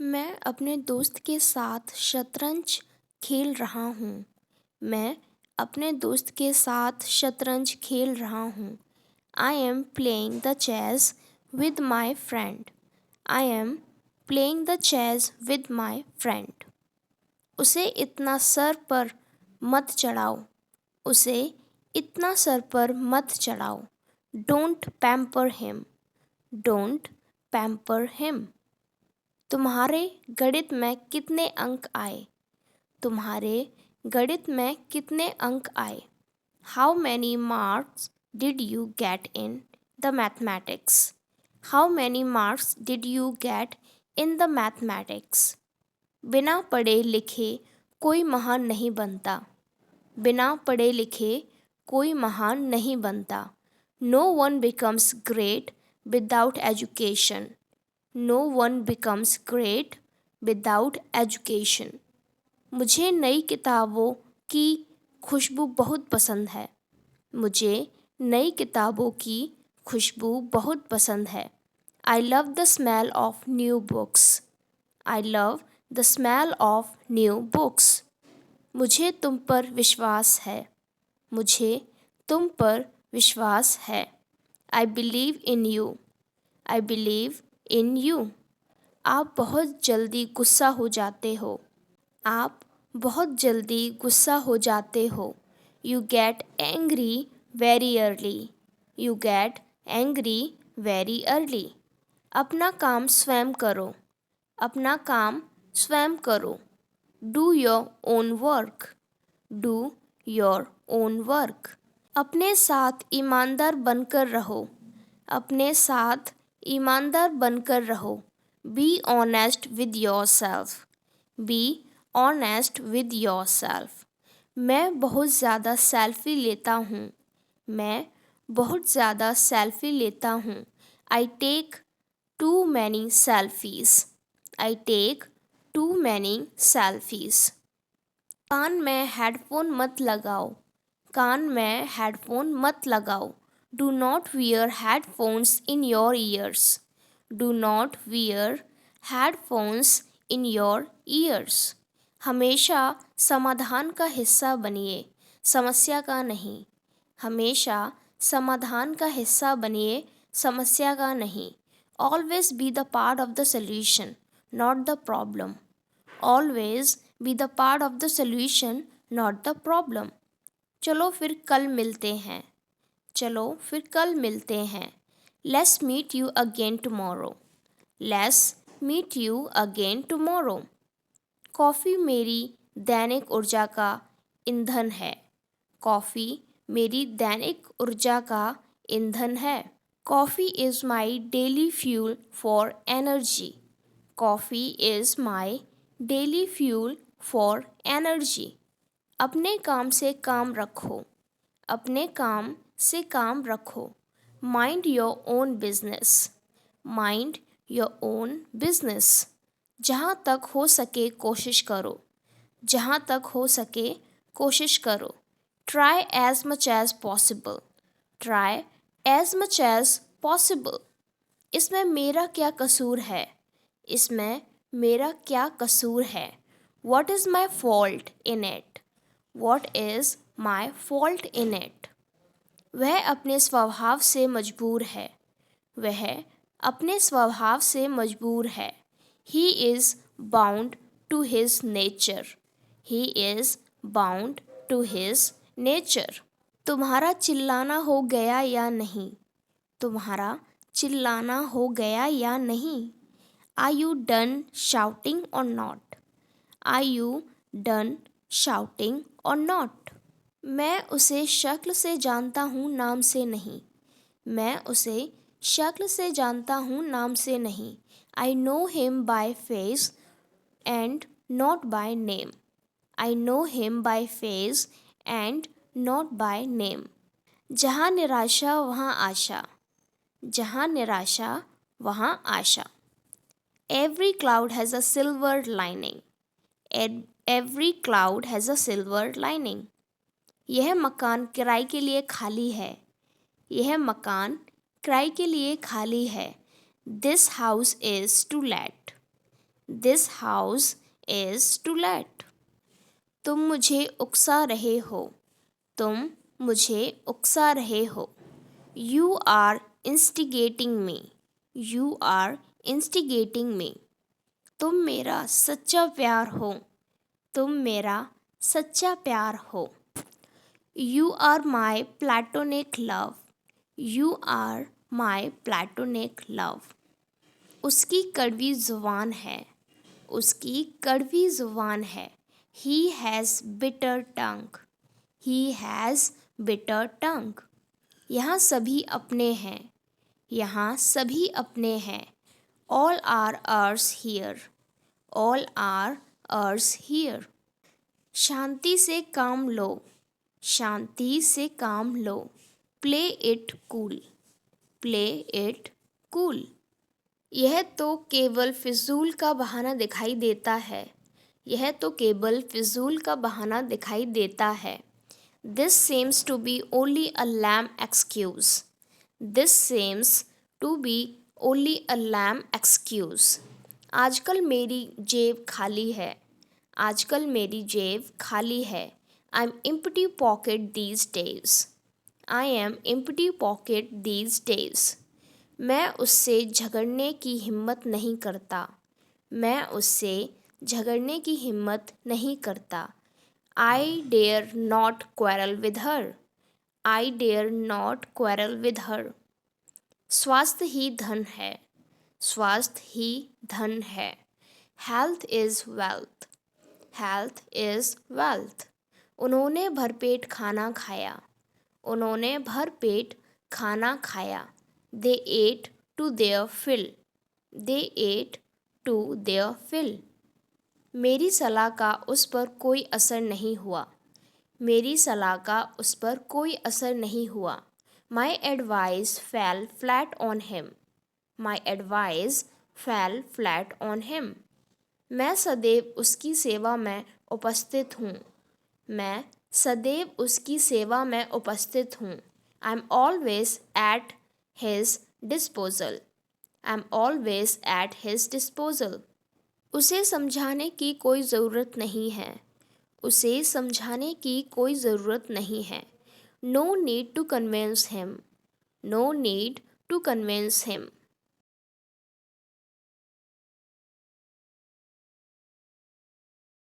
मैं अपने दोस्त के साथ शतरंज खेल रहा हूँ। मैं अपने दोस्त के साथ शतरंज खेल रहा हूँ। I am playing the chess with my friend. I am playing the chess with my friend. उसे इतना सर पर मत चढ़ाओ। उसे इतना सर पर मत चढ़ाओ। Don't pamper him. Don't pamper him. तुम्हारे गणित में कितने अंक आए? तुम्हारे गणित में कितने अंक आए? How many marks did you get in the mathematics? How many marks did you get in the mathematics? बिना पढ़े लिखे कोई महान नहीं बनता। बिना पढ़े लिखे कोई महान नहीं बनता। No one becomes great without education. No one becomes great without education. मुझे नई किताबों की खुशबू बहुत पसंद है। मुझे नई किताबों की खुशबू बहुत पसंद है। I love the smell of new books. I love the smell of new books. मुझे तुम पर विश्वास है। मुझे तुम पर विश्वास है। I believe in you. I believe in you. आप बहुत जल्दी गुस्सा हो जाते हो। आप बहुत जल्दी गुस्सा हो जाते हो। You get angry very early. You get angry very early. अपना काम स्वयं करो। अपना काम स्वयं करो। Do your own work. Do your own work. अपने साथ ईमानदार बनकर रहो। अपने साथ ईमानदार बनकर रहो। Be honest with yourself. Be honest with yourself. मैं बहुत ज़्यादा सेल्फी लेता हूँ। मैं बहुत ज़्यादा सेल्फी लेता हूँ। I take too many selfies. I take too many selfies. कान में हेडफोन मत लगाओ। कान में हेडफोन मत लगाओ। Do not wear headphones in your ears. Do not wear headphones in your ears. हमेशा समाधान का हिस्सा बनिए, समस्या का नहीं। हमेशा समाधान का हिस्सा बनिए, समस्या का नहीं। Always be the part of the solution, not the problem. Always be the part of the solution, not the problem. चलो फिर कल मिलते हैं। चलो फिर कल मिलते हैं। Let's meet you again tomorrow. Let's meet you again tomorrow. Coffee मेरी दैनिक ऊर्जा का ईंधन है। कॉफ़ी मेरी दैनिक ऊर्जा का ईंधन है। Coffee is my daily fuel for energy. Coffee is my daily fuel for energy. अपने काम से काम रखो। अपने काम से काम रखो। Mind your own business. Mind your own business. जहाँ तक हो सके कोशिश करो। जहाँ तक हो सके कोशिश करो। Try as much as possible. Try as much as possible. इसमें मेरा क्या कसूर है? इसमें मेरा क्या कसूर है? What is my fault in it? What is my fault in it? वह अपने स्वभाव से मजबूर है। वह अपने स्वभाव से मजबूर है। He is bound to his nature. He is bound to his nature. तुम्हारा चिल्लाना हो गया या नहीं? तुम्हारा चिल्लाना हो गया या नहीं? Are you done shouting or not? Are you done shouting or not? मैं उसे शक्ल से जानता हूँ, नाम से नहीं। मैं उसे शक्ल से जानता हूँ, नाम से नहीं। I know him by face and not by name. I know him by face and not by name. जहाँ निराशा वहाँ आशा। जहाँ निराशा वहाँ आशा। Every cloud has a silver lining. Every cloud has a silver lining. यह मकान किराए के लिए खाली है। यह मकान किराए के लिए खाली है। This house is to let. This house is to let. तुम मुझे उकसा रहे हो। तुम मुझे उकसा रहे हो। You are instigating me. You are instigating me. तुम मेरा सच्चा प्यार हो। तुम मेरा सच्चा प्यार हो। You are my platonic love. You are my platonic love. उसकी कड़वी ज़ुबान है। उसकी कड़वी ज़ुबान है। He has bitter tongue. He has bitter tongue. यहाँ सभी अपने हैं। यहाँ सभी अपने हैं। All are ours here. All are ours here. शांति से काम लो। शांति से काम लो। Play it cool. Play it cool. यह तो केवल फिजूल का बहाना दिखाई देता है। यह तो केवल फिजूल का बहाना दिखाई देता है। This seems to be only a lame excuse. This seems to be only a lame excuse. आजकल मेरी जेब खाली है। आजकल मेरी जेब खाली है। I'm empty pocket these days. I am empty pocket these days. मैं उससे झगड़ने की हिम्मत नहीं करता। मैं उससे झगड़ने की हिम्मत नहीं करता। I dare not quarrel with her. I dare not quarrel with her. स्वास्थ्य ही धन है। स्वास्थ्य ही धन है। Health is wealth. Health is wealth. उन्होंने भरपेट खाना खाया। उन्होंने भरपेट खाना खाया। They ate to their fill. They ate to their fill. मेरी सलाह का उस पर कोई असर नहीं हुआ। मेरी सलाह का उस पर कोई असर नहीं हुआ। My advice fell flat on him. My advice fell flat on him. मैं सदैव उसकी सेवा में उपस्थित हूँ। मैं सदैव उसकी सेवा में उपस्थित हूँ। I am always at his disposal. I am always at his disposal. उसे समझाने की कोई ज़रूरत नहीं है। उसे समझाने की कोई ज़रूरत नहीं है। No need to convince him. No need to convince him.